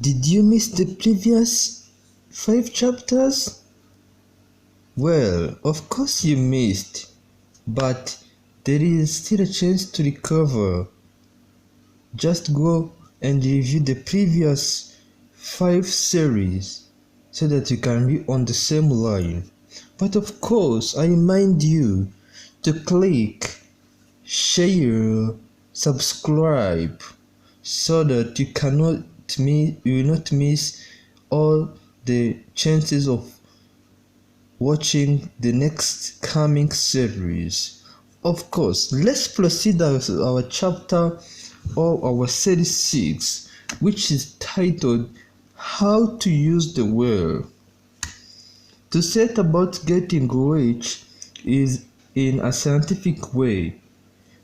Did you miss the previous 5 chapters? Well, of course you missed, but there is still a chance to recover. Just go and review the previous 5 series so that you can be on the same line. But of course, I remind you to click, share, subscribe so that you will not miss all the chances of watching the next coming series. Of course, let's proceed with our chapter or our series 6, which is titled How to Use the Will. To set about getting rich is in a scientific way.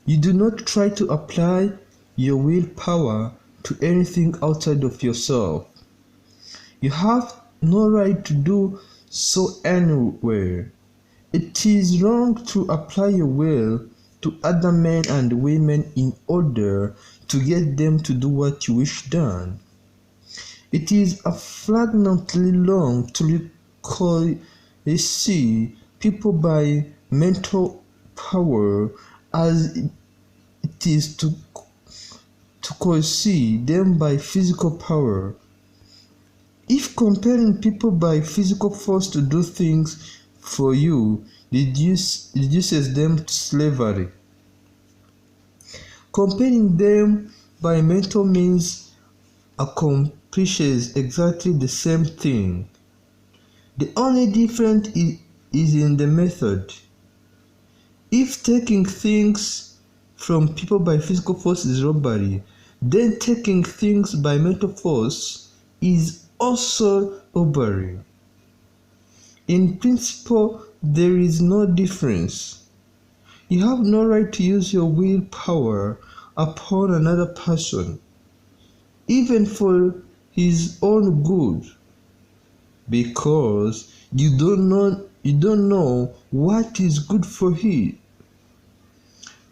You do not try to apply your willpower to anything outside of yourself. You have no right to do so anywhere. It is wrong to apply your will to other men and women in order to get them to do what you wish done. It is a flagrantly wrong to see people by mental power as it is to see them by physical power. If comparing people by physical force to do things for you reduces them to slavery, comparing them by mental means accomplishes exactly the same thing. The only difference is in the method. If taking things from people by physical force is robbery, then taking things by mental force is also robbery. In principle, there is no difference. You have no right to use your willpower upon another person, even for his own good, because you don't know what is good for him.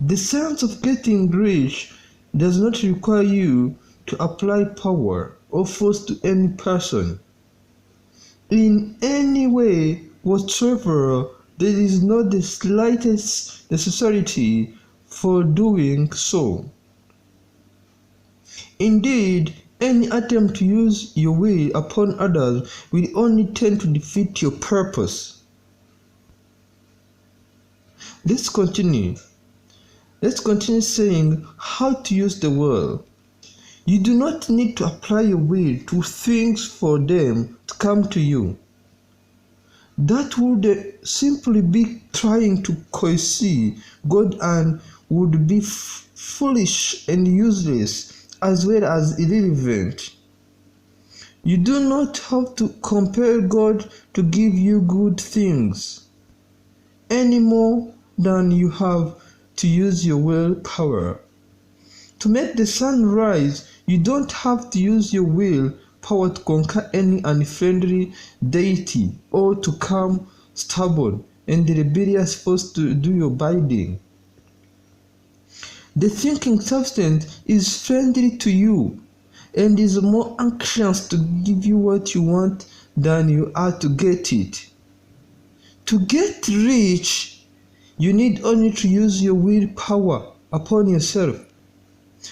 The science of getting rich does not require you to apply power or force to any person in any way whatsoever. There is not the slightest necessity for doing so. Indeed, any attempt to use your will upon others will only tend to defeat your purpose. Let's continue saying how to use the will. You do not need to apply your will to things for them to come to you. That would simply be trying to coerce God and would be foolish and useless as well as irrelevant. You do not have to compel God to give you good things any more than you have to use your willpower. To make the sun rise, you don't have to use your will power to conquer any unfriendly deity or to calm stubborn and rebellious force to do your bidding. The thinking substance is friendly to you and is more anxious to give you what you want than you are to get it. To get rich, you need only to use your willpower upon yourself.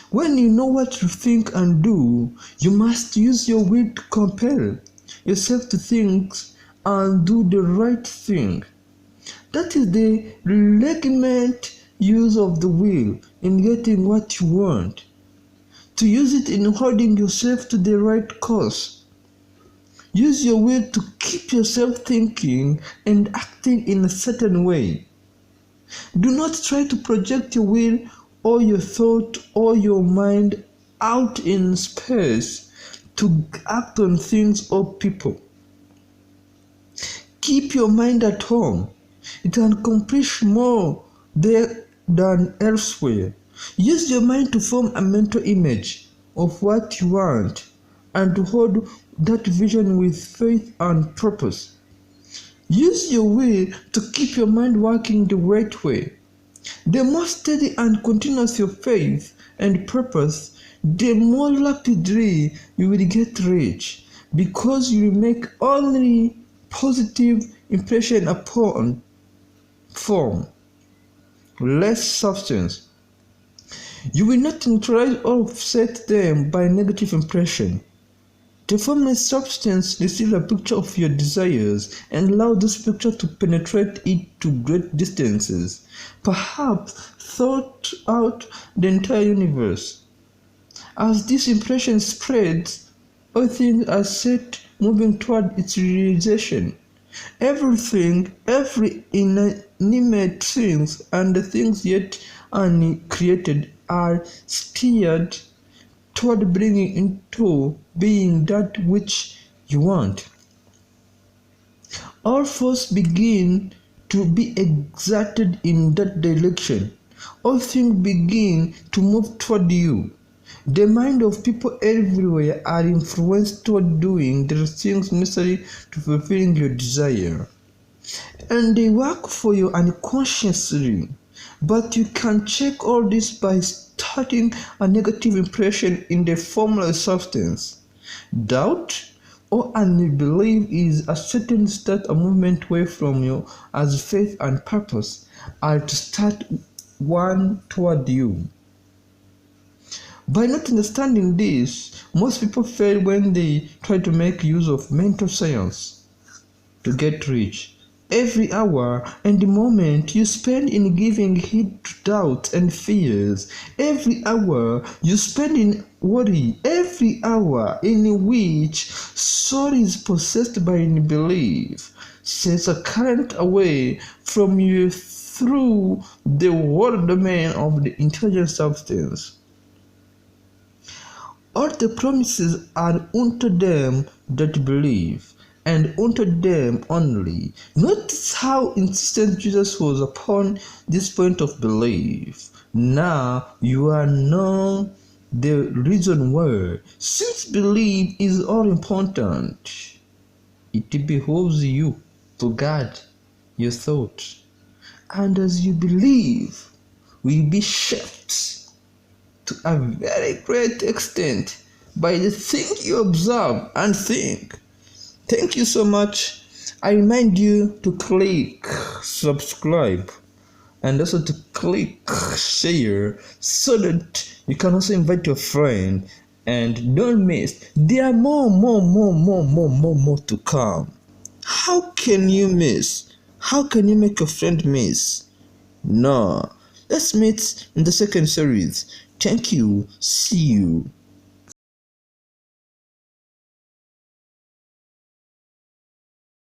When you know what to think and do, you must use your will to compel yourself to think and do the right thing. That is the legitimate use of the will in getting what you want. To use it in holding yourself to the right course. Use your will to keep yourself thinking and acting in a certain way. Do not try to project your will or your thought or your mind out in space to act on things or people. Keep your mind at home. It can accomplish more there than elsewhere. Use your mind to form a mental image of what you want and to hold that vision with faith and purpose. Use your will to keep your mind working the right way. The more steady and continuous your faith and purpose, the more rapidly you will get rich, because you will make only positive impression upon form, less substance. You will not neutralize or offset them by negative impression. The form substance receive a picture of your desires and allow this picture to penetrate it to great distances, perhaps thought out the entire universe. As this impression spreads, all things are set moving toward its realization. Everything, every inanimate things and the things yet uncreated are steered toward bringing into being that which you want. All force begin to be exerted in that direction. All things begin to move toward you. The mind of people everywhere are influenced toward doing the things necessary to fulfilling your desire. And they work for you unconsciously. But you can check all this by starting a negative impression in the formless substance. Doubt or unbelief is a certain start a movement away from you, as faith and purpose are to start one toward you. By not understanding this, most people fail when they try to make use of mental science to get rich. Every hour and the moment you spend in giving heed to doubts and fears, every hour you spend in worry, every hour in which soul is possessed by unbelief, sends a current away from you through the world domain of the intelligent substance. All the promises are unto them that believe, and unto them only. Notice how insistent Jesus was upon this point of belief. Now you are known the reason why. Since belief is all important, it behoves you to guard your thoughts. And as you believe, will be shaped to a very great extent by the things you observe and think. Thank you so much. I remind you to click subscribe and also to click share so that you can also invite your friend, and don't miss. There are more to come. How can you miss? How can you make your friend miss? No. Let's meet in the second series. Thank you. See you.